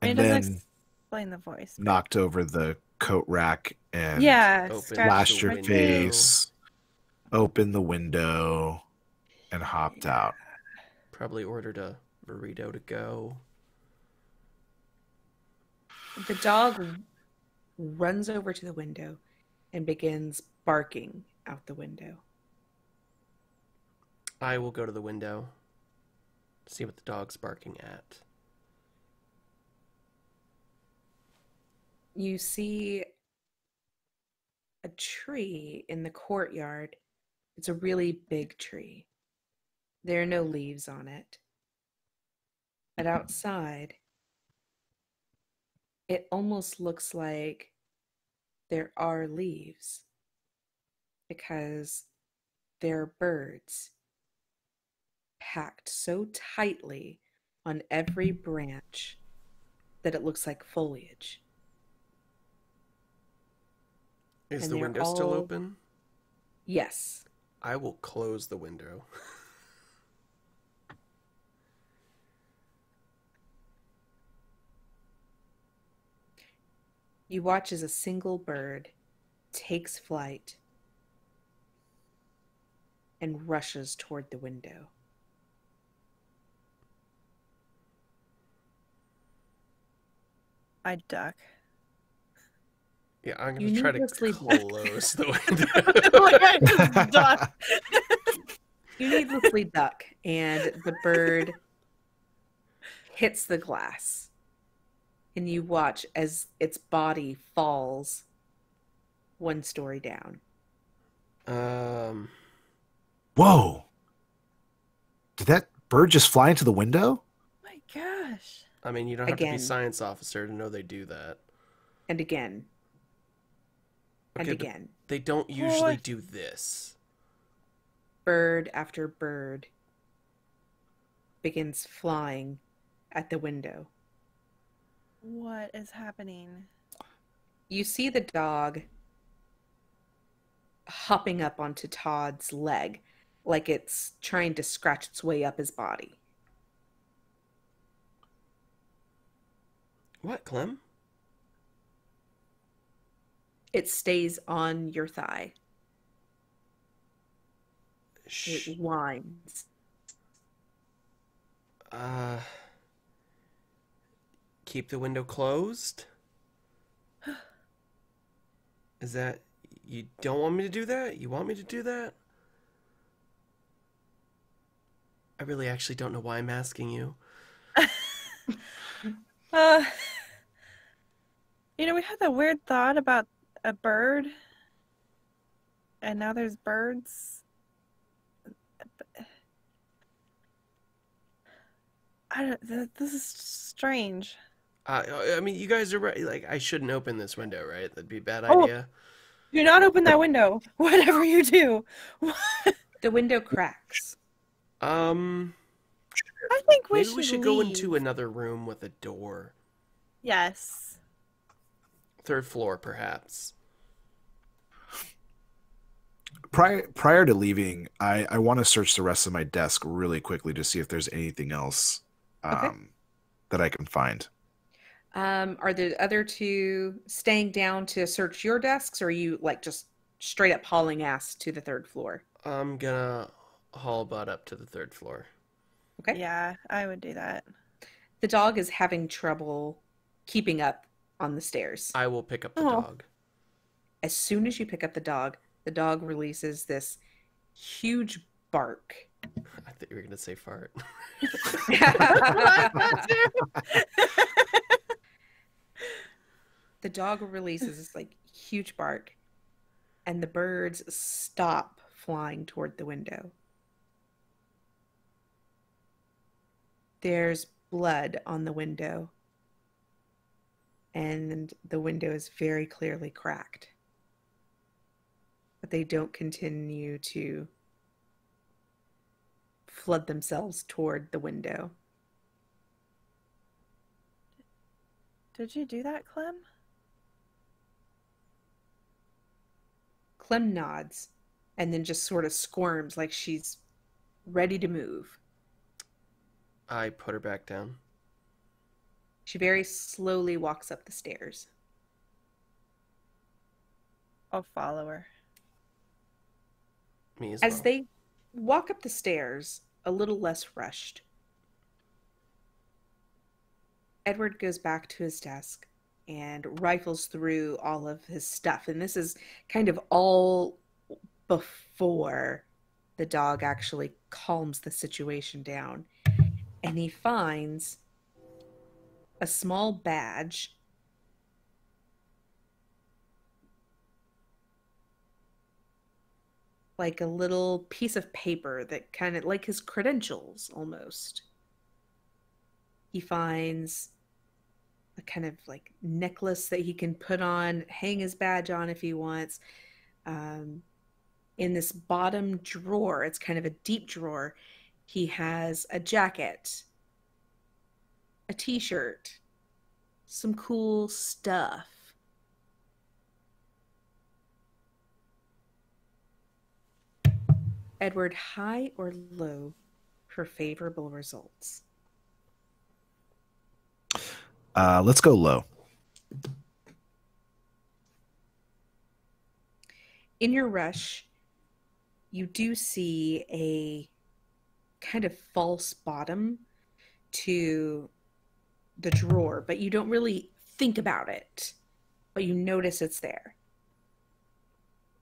I mean, And it doesn't then explain the voice. but- knocked over the coat rack and Yeah, Open scratched flashed the your my window. face, opened the window, and hopped out. Probably ordered a burrito to go. The dog runs over to the window and begins barking out the window. I will go to the window. See what the dog's barking at. You see a tree in the courtyard. It's a really big tree. There are no leaves on it. But outside, it almost looks like there are leaves because there are birds packed so tightly on every branch that it looks like foliage. Is And the they're window still all- open? Yes. I will close the window. You watch as a single bird takes flight and rushes toward the window. I duck. Yeah, I'm You going to try to needlessly- close the Like, I window. just duck. You needlessly duck, and the bird hits the glass and you watch as its body falls 1 story down. Whoa! Did that bird just fly into the window? My gosh. I mean, you don't have to be Again. science officer to know they do that. And again. And Okay, but again. they don't usually What? do this. Bird after bird begins flying at the window. What is happening? You see the dog hopping up onto Todd's leg like it's trying to scratch its way up his body. What, Clem? It stays on your thigh. Shh. It whines. Keep the window closed? Is that... You don't want me to do that? You want me to do that? I really actually don't know why I'm asking you. We had that weird thought about a bird, and now there's birds. This is strange. I mean, you guys are right. Like, I shouldn't open this window, right? That'd be a bad Oh. idea. Do not open that window. Whatever you do. The window cracks. I think Maybe we should go leave. into another room with a door. Yes. 3rd floor, perhaps. Prior to leaving, I want to search the rest of my desk really quickly to see if there's anything else that I can find. Are the other 2 staying down to search your desks, or are you like just straight up hauling ass to the 3rd floor? I'm gonna haul butt up to the 3rd floor. Okay. Yeah, I would do that. The dog is having trouble keeping up on the stairs. I will pick up the Oh. dog. As soon as you pick up the dog releases this huge bark. I thought you were gonna say fart. The dog releases this like huge bark, and the birds stop flying toward the window. There's blood on the window, and the window is very clearly cracked. But they don't continue to flood themselves toward the window. Did you do that, Clem? Clem nods and then just sort of squirms like she's ready to move. I put her back down. She very slowly walks up the stairs. I'll follow her. Me as As well. they walk up the stairs, a little less rushed, Edward goes back to his desk and rifles through all of his stuff. And this is kind of all before the dog actually calms the situation down. And he finds a small badge like a little piece of paper that kind of like his credentials almost. He finds a kind of like necklace that he can put on, hang his badge on if he wants. In this bottom drawer, it's kind of a deep drawer, he has a jacket, a t-shirt, some cool stuff. Edward, high or low for favorable results? Let's go low. In your rush, you do see a kind of false bottom to the drawer, but you don't really think about it, but you notice it's there.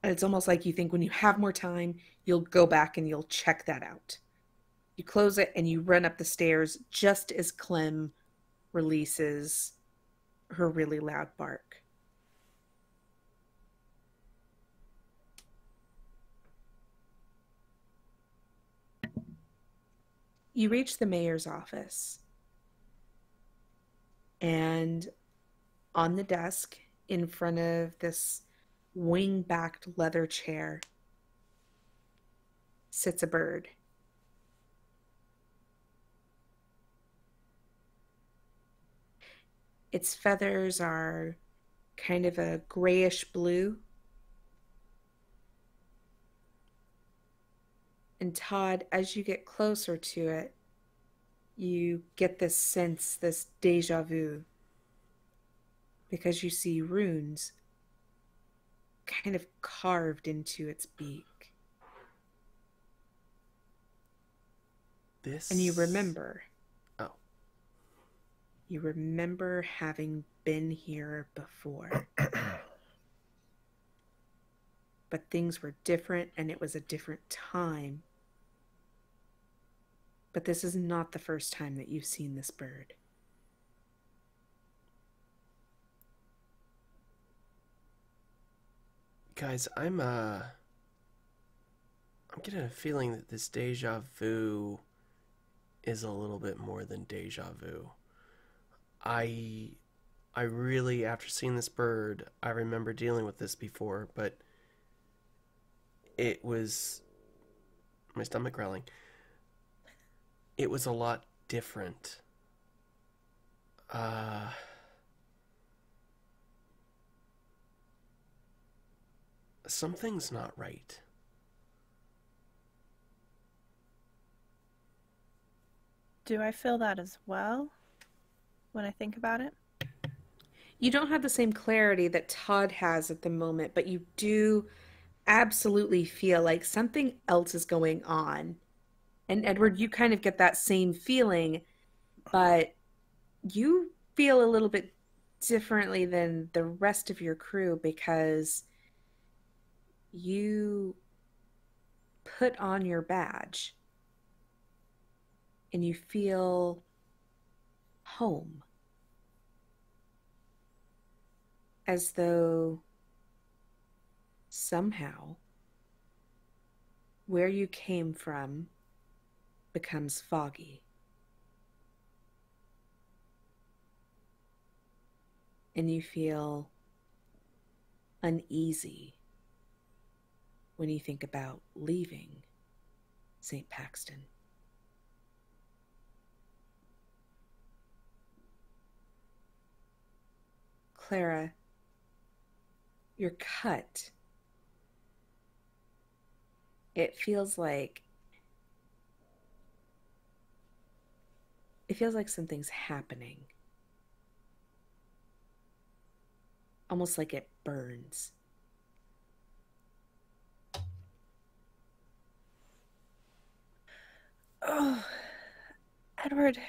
And it's almost like you think when you have more time, you'll go back and you'll check that out. You close it and you run up the stairs just as Clem releases her really loud bark. You reach the mayor's office, and on the desk in front of this wing-backed leather chair sits a bird. Its feathers are kind of a grayish blue. And Todd, as you get closer to it, you get this sense, this déjà vu, because you see runes kind of carved into its beak. And you remember. Oh. You remember having been here before. But things were different, and it was a different time. But this is not the first time that you've seen this bird. Guys, I'm getting a feeling that this deja vu is a little bit more than deja vu. I really, after seeing this bird, I remember dealing with this before, but it was my stomach growling. It was a lot different. Something's not right. Do I feel that as well when I think about it? You don't have the same clarity that Todd has at the moment, but you do absolutely feel like something else is going on. And Edward, you kind of get that same feeling, but you feel a little bit differently than the rest of your crew because you put on your badge and you feel home, as though somehow where you came from becomes foggy. And you feel uneasy when you think about leaving St. Paxton. Clara, your cut, it feels like something's happening. Almost like it burns. Oh, Edward.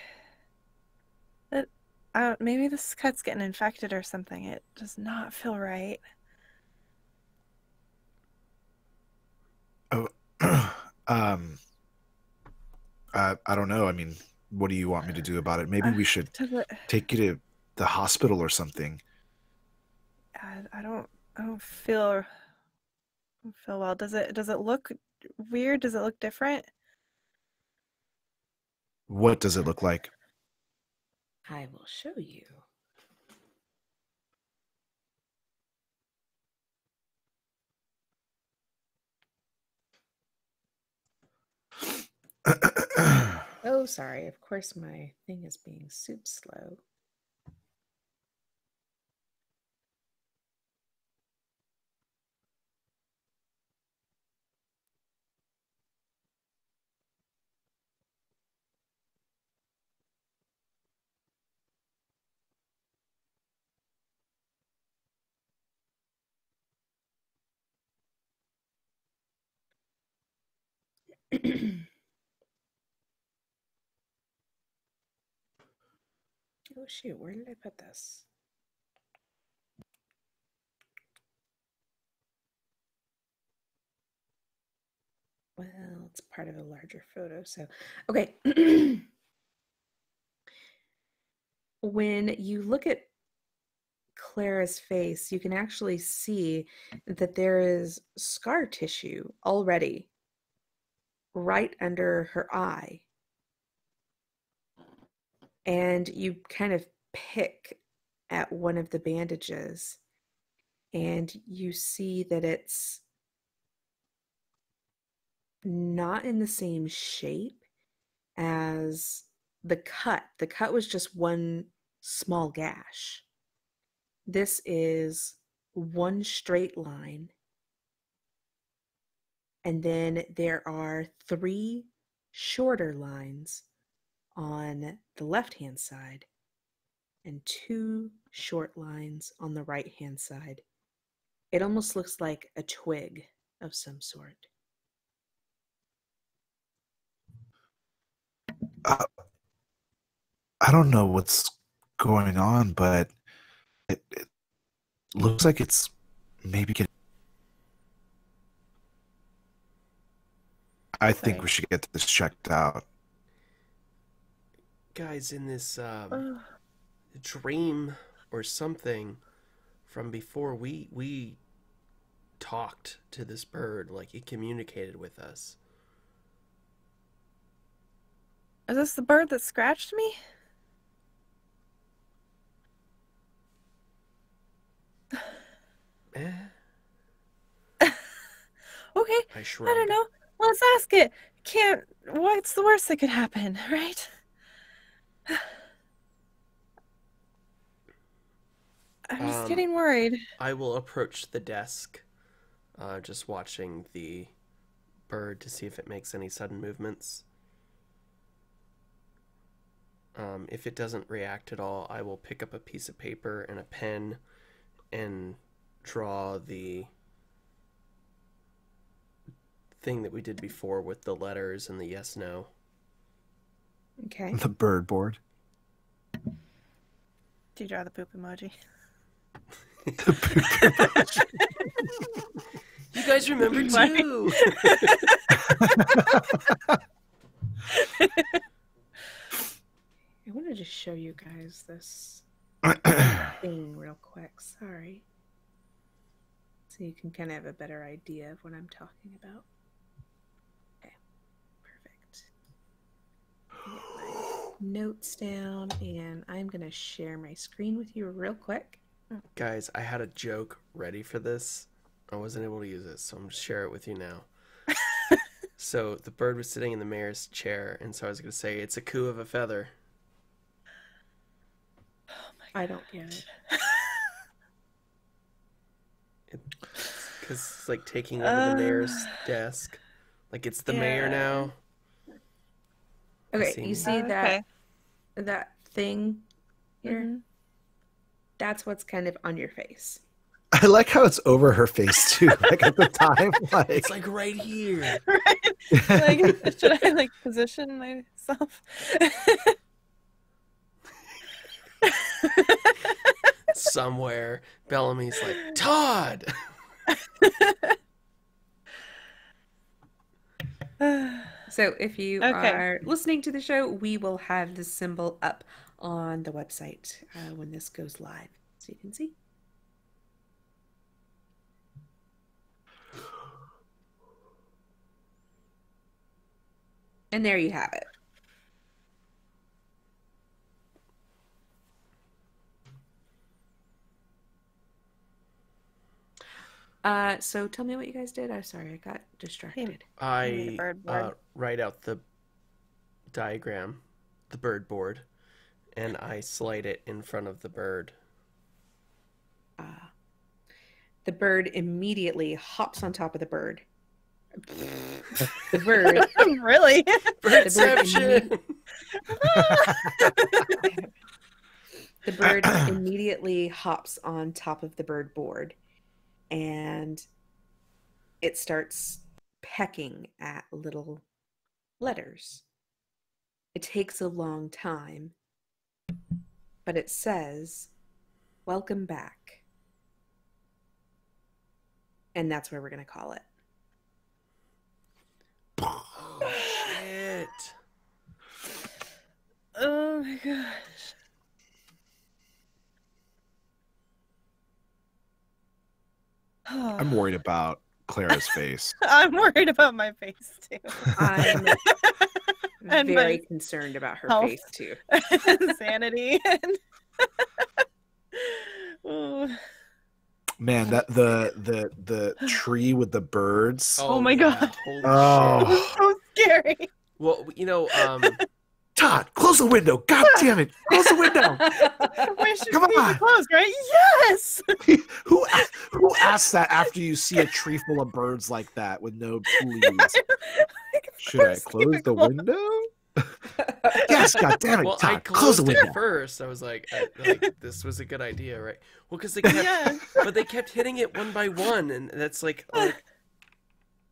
Maybe this cut's getting infected or something. It does not feel right. Oh, I don't know. I mean, what do you want me to do about it? Maybe we should take you to the hospital or something. I don't feel well. Does it look weird? Does it look different? What does it look like? I will show you. Oh, sorry. Of course, my thing is being soup slow. Oh shoot, where did I put this? Well, it's part of a larger photo, so okay. When you look at Clara's face, you can actually see that there is scar tissue already right under her eye. And you kind of pick at one of the bandages, and you see that it's not in the same shape as the cut. The cut was just one small gash. This is one straight line, and then there are 3 shorter lines on the left-hand side and 2 short lines on the right-hand side. It almost looks like a twig of some sort. I don't know what's going on, but it looks like it's maybe getting. I think we should get this checked out. Guys, in this dream or something from before, we talked to this bird, like it communicated with us. Is this the bird that scratched me? Okay, I I shrugged. don't know. Let's ask it. What's the worst that could happen, right? I'm just getting worried. I will approach the desk, just watching the bird to see if it makes any sudden movements. If it doesn't react at all, I will pick up a piece of paper and a pen and draw the thing that we did before with the letters and the yes, no. Okay. The bird board. Do you draw the poop emoji? You guys remember too. I wanted to show you guys this thing real quick. Sorry. So you can kind of have a better idea of what I'm talking about. Okay. Perfect. Get my notes down, and I'm going to share my screen with you real quick. Guys, I had a joke ready for this. I wasn't able to use it, so I'm going to share it with you now. So the bird was sitting in the mayor's chair, and so I was going to say, it's a coo of a feather. I don't get it. Because it's like taking over the mayor's desk. Like it's the mayor now. Okay, you see that thing here? Mm-hmm. That's what's kind of on your face. I like how it's over her face too. Like at the time, like It's like right here. Right? Like, should I like position myself? Somewhere, Bellamy's like, Todd! So if you are listening to the show, we will have the symbol up on the website when this goes live, so you can see. And there you have it. So tell me what you guys did. I'm sorry, I got distracted. I write out the diagram, the bird board, and I slide it in front of the bird. The bird immediately hops on top of the bird. The bird Really? Birdception! The bird immediately hops on top of the bird board, and it starts pecking at little letters. It takes a long time, but it says, "Welcome back." And that's where we're going to call it. Oh, shit. Oh my gosh. I'm worried about Clara's face. I'm worried about my face too. I'm And very my concerned about her health. face too. Sanity. Ooh. Man, that the tree with the birds. Oh my God. Holy Oh. shit. It's so scary. Well, you know, Todd, close the window. God damn it. Close the window. Wish Come on. closed, right? Yes. Who asks that after you see a tree full of birds like that with no leaves? Should I close the window? Yes, God damn it, well, I Todd. Close the closed window. it first. I was like, this was a good idea, right? Well, because they kept, Yeah. but they kept hitting it one by one, and that's like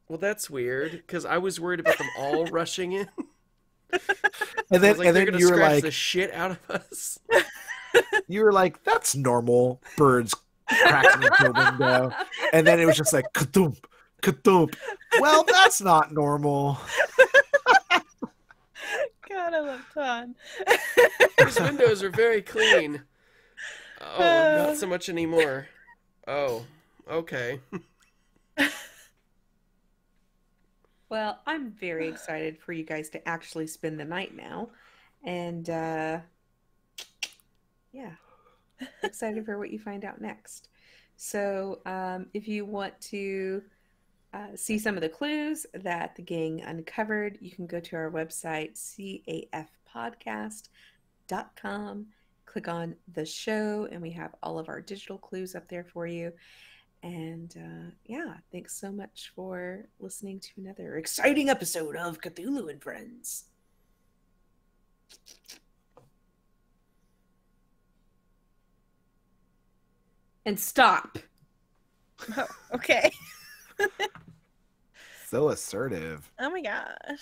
well, that's weird. Because I was worried about them all rushing in. And I then was like, and they're then gonna you were scratch like the shit out of us. that's normal. Birds cracking into a window. And then it was just like ka-thump, ka-thump. Well, that's not normal. God, I love Todd. These windows are very clean. Oh, not so much anymore. Oh, okay. Well, I'm very excited for you guys to actually spend the night now. And yeah, excited for what you find out next. So if you want to see some of the clues that the gang uncovered, you can go to our website, cafpodcast.com. Click on the show, and we have all of our digital clues up there for you. And yeah, thanks so much for listening to another exciting episode of Cthulhu and Friends. And stop. Oh, okay. So assertive. Oh my gosh.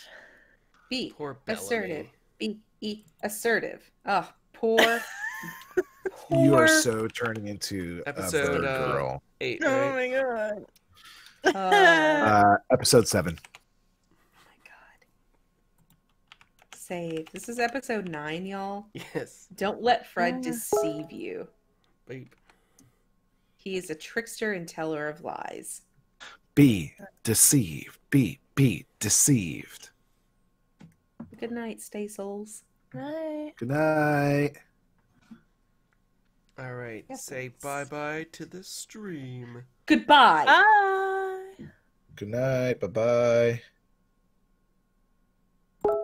Be Poor Bellamy. assertive. Be assertive. Oh, poor. You are so turning into Episode a bird girl. 8, Oh right? my God. Episode 7. Oh my God. Save. This is episode 9, y'all. Yes. Don't let Fred deceive you. Beep. He is a trickster and teller of lies. Be deceived. Be deceived. Good night, stay souls. Right. Good night. All right. Yes, Say thanks. bye-bye to the stream. Goodbye. Bye. Good night. Bye-bye.